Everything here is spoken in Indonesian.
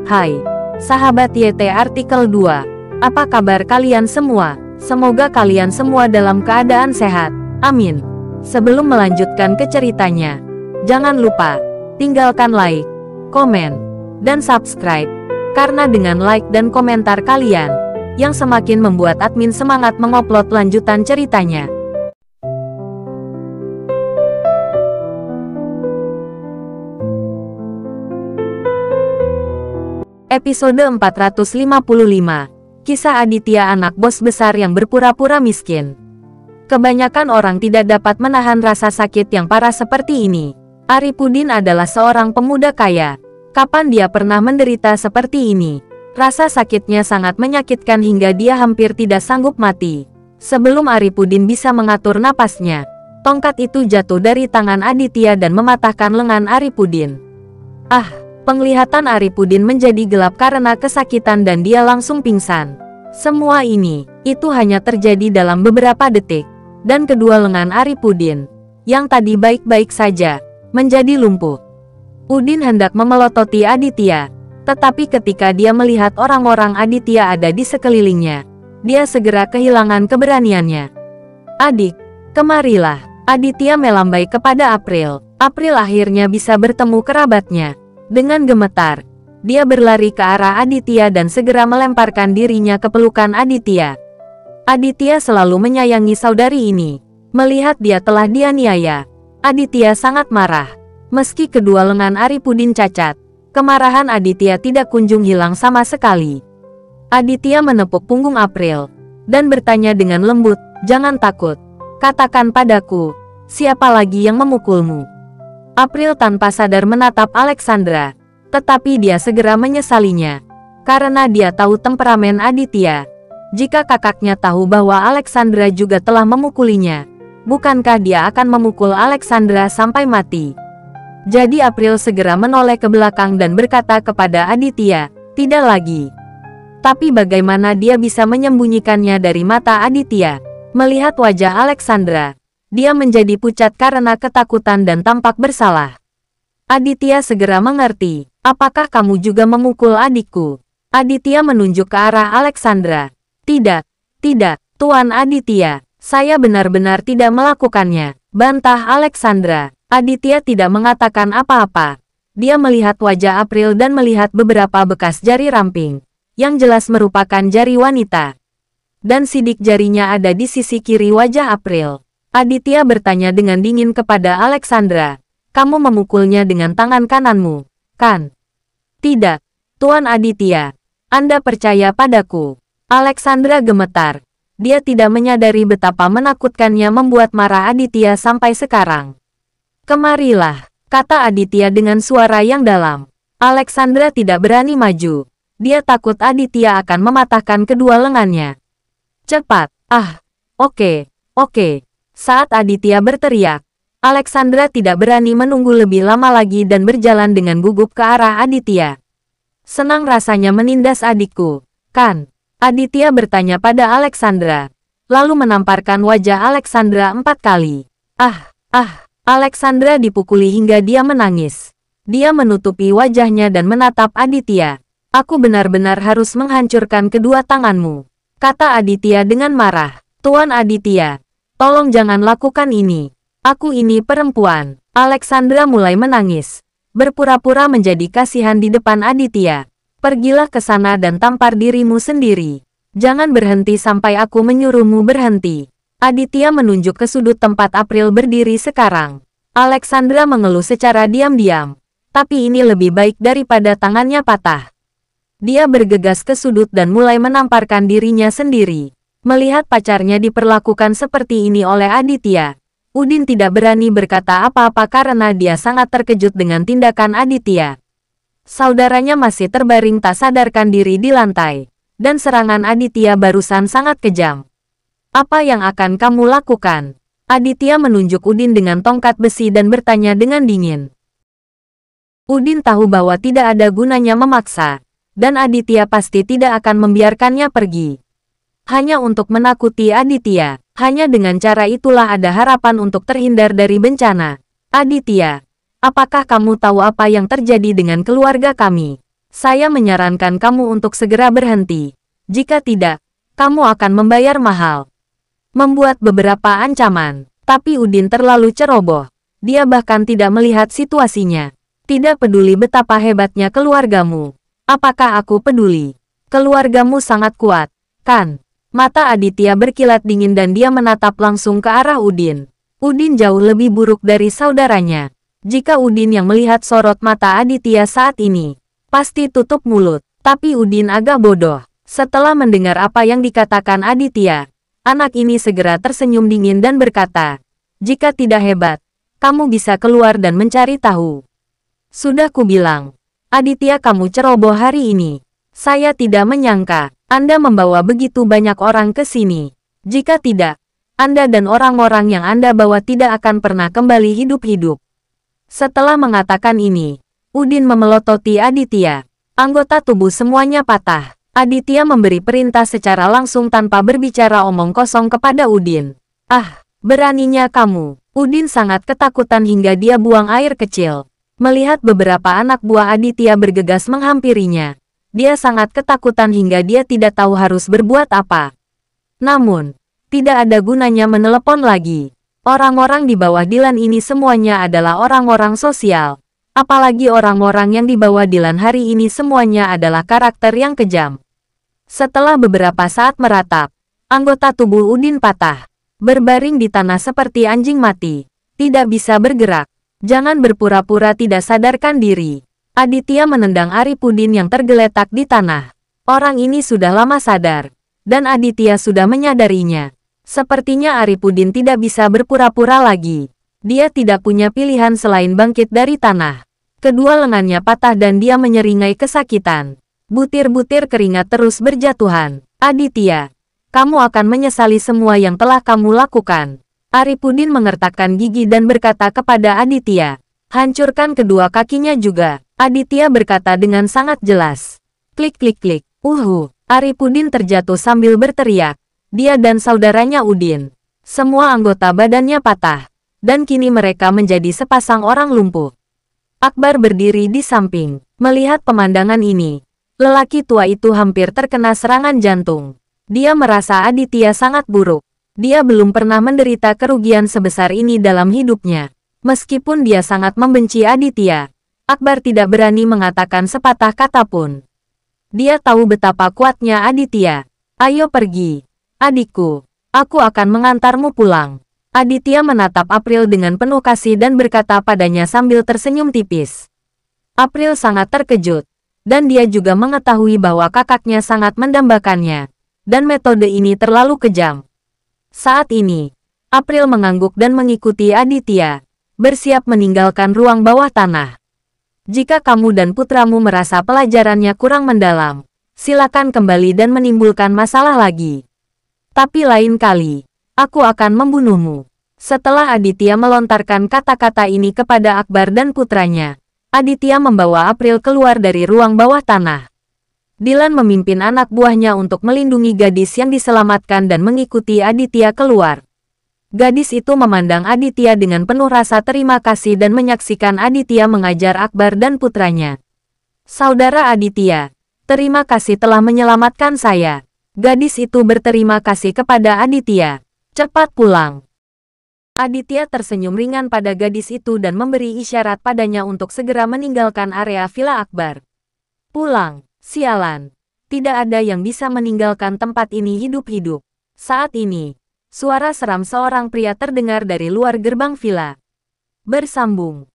Hai, sahabat YT Artikel 2. Apa kabar kalian semua? Semoga kalian semua dalam keadaan sehat. Amin. Sebelum melanjutkan ke ceritanya, jangan lupa tinggalkan like, komen, dan subscribe. Karena dengan like dan komentar kalian, yang semakin membuat admin semangat mengupload lanjutan ceritanya. Episode 455. Kisah Aditya, anak bos besar yang berpura-pura miskin. Kebanyakan orang tidak dapat menahan rasa sakit yang parah seperti ini. Aripudin adalah seorang pemuda kaya. Kapan dia pernah menderita seperti ini? Rasa sakitnya sangat menyakitkan hingga dia hampir tidak sanggup mati. Sebelum Aripudin bisa mengatur napasnya, tongkat itu jatuh dari tangan Aditya dan mematahkan lengan Aripudin. Penglihatan Aripudin menjadi gelap karena kesakitan dan dia langsung pingsan. Semua itu hanya terjadi dalam beberapa detik. Dan kedua lengan Aripudin, yang tadi baik-baik saja, menjadi lumpuh. Udin hendak memelototi Aditya, tetapi ketika dia melihat orang-orang Aditya ada di sekelilingnya, dia segera kehilangan keberaniannya. "Adik, kemarilah." Aditya melambai kepada April. April akhirnya bisa bertemu kerabatnya. Dengan gemetar, dia berlari ke arah Aditya dan segera melemparkan dirinya ke pelukan Aditya. Aditya selalu menyayangi saudari ini. Melihat dia telah dianiaya, Aditya sangat marah. Meski kedua lengan Aripudin cacat, kemarahan Aditya tidak kunjung hilang sama sekali. Aditya menepuk punggung April dan bertanya dengan lembut, "Jangan takut. Katakan padaku, siapa lagi yang memukulmu?" April tanpa sadar menatap Alexandra, tetapi dia segera menyesalinya, karena dia tahu temperamen Aditya. Jika kakaknya tahu bahwa Alexandra juga telah memukulinya, bukankah dia akan memukul Alexandra sampai mati? Jadi April segera menoleh ke belakang dan berkata kepada Aditya, "Tidak lagi." Tapi bagaimana dia bisa menyembunyikannya dari mata Aditya? Melihat wajah Alexandra, dia menjadi pucat karena ketakutan dan tampak bersalah. Aditya segera mengerti. "Apakah kamu juga memukul adikku?" Aditya menunjuk ke arah Alexandra. Tidak, Tuan Aditya. Saya benar-benar tidak melakukannya," bantah Alexandra. Aditya tidak mengatakan apa-apa. Dia melihat wajah April dan melihat beberapa bekas jari ramping, yang jelas merupakan jari wanita. Dan sidik jarinya ada di sisi kiri wajah April. Aditya bertanya dengan dingin kepada Alexandra, "Kamu memukulnya dengan tangan kananmu, kan?" "Tidak, Tuan Aditya. Anda percaya padaku." Alexandra gemetar. Dia tidak menyadari betapa menakutkannya membuat marah Aditya sampai sekarang. "Kemarilah," kata Aditya dengan suara yang dalam. Alexandra tidak berani maju. Dia takut Aditya akan mematahkan kedua lengannya. "Cepat." Oke." Saat Aditya berteriak, Alexandra tidak berani menunggu lebih lama lagi dan berjalan dengan gugup ke arah Aditya. "Senang rasanya menindas adikku, kan?" Aditya bertanya pada Alexandra, lalu menamparkan wajah Alexandra 4 kali. Alexandra dipukuli hingga dia menangis. Dia menutupi wajahnya dan menatap Aditya. "Aku benar-benar harus menghancurkan kedua tanganmu," kata Aditya dengan marah. "Tuan Aditya, tolong jangan lakukan ini. Aku ini perempuan." Alexandra mulai menangis, berpura-pura menjadi kasihan di depan Aditya. "Pergilah ke sana dan tampar dirimu sendiri. Jangan berhenti sampai aku menyuruhmu berhenti." Aditya menunjuk ke sudut tempat April berdiri sekarang. Alexandra mengeluh secara diam-diam, tapi ini lebih baik daripada tangannya patah. Dia bergegas ke sudut dan mulai menamparkan dirinya sendiri. Melihat pacarnya diperlakukan seperti ini oleh Aditya, Udin tidak berani berkata apa-apa karena dia sangat terkejut dengan tindakan Aditya. Saudaranya masih terbaring tak sadarkan diri di lantai, dan serangan Aditya barusan sangat kejam. "Apa yang akan kamu lakukan?" Aditya menunjuk Udin dengan tongkat besi dan bertanya dengan dingin. Udin tahu bahwa tidak ada gunanya memaksa, dan Aditya pasti tidak akan membiarkannya pergi. Hanya untuk menakuti Aditya, hanya dengan cara itulah ada harapan untuk terhindar dari bencana. "Aditya, apakah kamu tahu apa yang terjadi dengan keluarga kami? Saya menyarankan kamu untuk segera berhenti. Jika tidak, kamu akan membayar mahal. Membuat beberapa ancaman, tapi Udin terlalu ceroboh. Dia bahkan tidak melihat situasinya. Tidak peduli betapa hebatnya keluargamu. Apakah aku peduli? Keluargamu sangat kuat, kan? Mata Aditya berkilat dingin dan dia menatap langsung ke arah Udin. Udin jauh lebih buruk dari saudaranya. Jika Udin yang melihat sorot mata Aditya saat ini, pasti tutup mulut. Tapi Udin agak bodoh. Setelah mendengar apa yang dikatakan Aditya, anak ini segera tersenyum dingin dan berkata, "Jika tidak hebat, kamu bisa keluar dan mencari tahu." Sudah kubilang, Aditya kamu ceroboh hari ini. Saya tidak menyangka Anda membawa begitu banyak orang ke sini. Jika tidak, Anda dan orang-orang yang Anda bawa tidak akan pernah kembali hidup-hidup. Setelah mengatakan ini, Udin memelototi Aditya. Anggota tubuh semuanya patah. Aditya memberi perintah secara langsung tanpa berbicara omong kosong kepada Udin. "Ah, beraninya kamu." Udin sangat ketakutan hingga dia buang air kecil. Melihat beberapa anak buah Aditya bergegas menghampirinya, dia sangat ketakutan hingga dia tidak tahu harus berbuat apa. Namun, tidak ada gunanya menelepon lagi. Orang-orang di bawah Dylan ini semuanya adalah orang-orang sosial. Apalagi orang-orang yang di bawah Dylan hari ini semuanya adalah karakter yang kejam. Setelah beberapa saat meratap, anggota tubuh Udin patah. Berbaring di tanah seperti anjing mati. Tidak bisa bergerak. Jangan berpura-pura tidak sadarkan diri. Aditya menendang Arif Udin yang tergeletak di tanah. Orang ini sudah lama sadar. Dan Aditya sudah menyadarinya. Sepertinya Arif Udin tidak bisa berpura-pura lagi. Dia tidak punya pilihan selain bangkit dari tanah. Kedua lengannya patah dan dia menyeringai kesakitan. Butir-butir keringat terus berjatuhan. "Aditya, kamu akan menyesali semua yang telah kamu lakukan." Arifudin mengertakkan gigi dan berkata kepada Aditya, "Hancurkan kedua kakinya juga." Aditya berkata dengan sangat jelas. Klik klik klik. Arifudin terjatuh sambil berteriak. Dia dan saudaranya Udin. Semua anggota badannya patah. Dan kini mereka menjadi sepasang orang lumpuh. Akbar berdiri di samping. Melihat pemandangan ini, lelaki tua itu hampir terkena serangan jantung. Dia merasa Aditya sangat buruk. Dia belum pernah menderita kerugian sebesar ini dalam hidupnya. Meskipun dia sangat membenci Aditya, Akbar tidak berani mengatakan sepatah kata pun. Dia tahu betapa kuatnya Aditya. "Ayo pergi, adikku. Aku akan mengantarmu pulang." Aditya menatap April dengan penuh kasih dan berkata padanya sambil tersenyum tipis. April sangat terkejut. Dan dia juga mengetahui bahwa kakaknya sangat mendambakannya. Dan metode ini terlalu kejam. Saat ini, April mengangguk dan mengikuti Aditya, bersiap meninggalkan ruang bawah tanah. "Jika kamu dan putramu merasa pelajarannya kurang mendalam, silakan kembali dan menimbulkan masalah lagi. Tapi lain kali, aku akan membunuhmu." Setelah Aditya melontarkan kata-kata ini kepada Akbar dan putranya, Aditya membawa April keluar dari ruang bawah tanah. Dylan memimpin anak buahnya untuk melindungi gadis yang diselamatkan dan mengikuti Aditya keluar. Gadis itu memandang Aditya dengan penuh rasa terima kasih dan menyaksikan Aditya mengajar Akbar dan putranya. "Saudara Aditya, terima kasih telah menyelamatkan saya." Gadis itu berterima kasih kepada Aditya. "Cepat pulang." Aditya tersenyum ringan pada gadis itu dan memberi isyarat padanya untuk segera meninggalkan area Villa Akbar. "Pulang, sialan. Tidak ada yang bisa meninggalkan tempat ini hidup-hidup." Saat ini, suara seram seorang pria terdengar dari luar gerbang villa. Bersambung.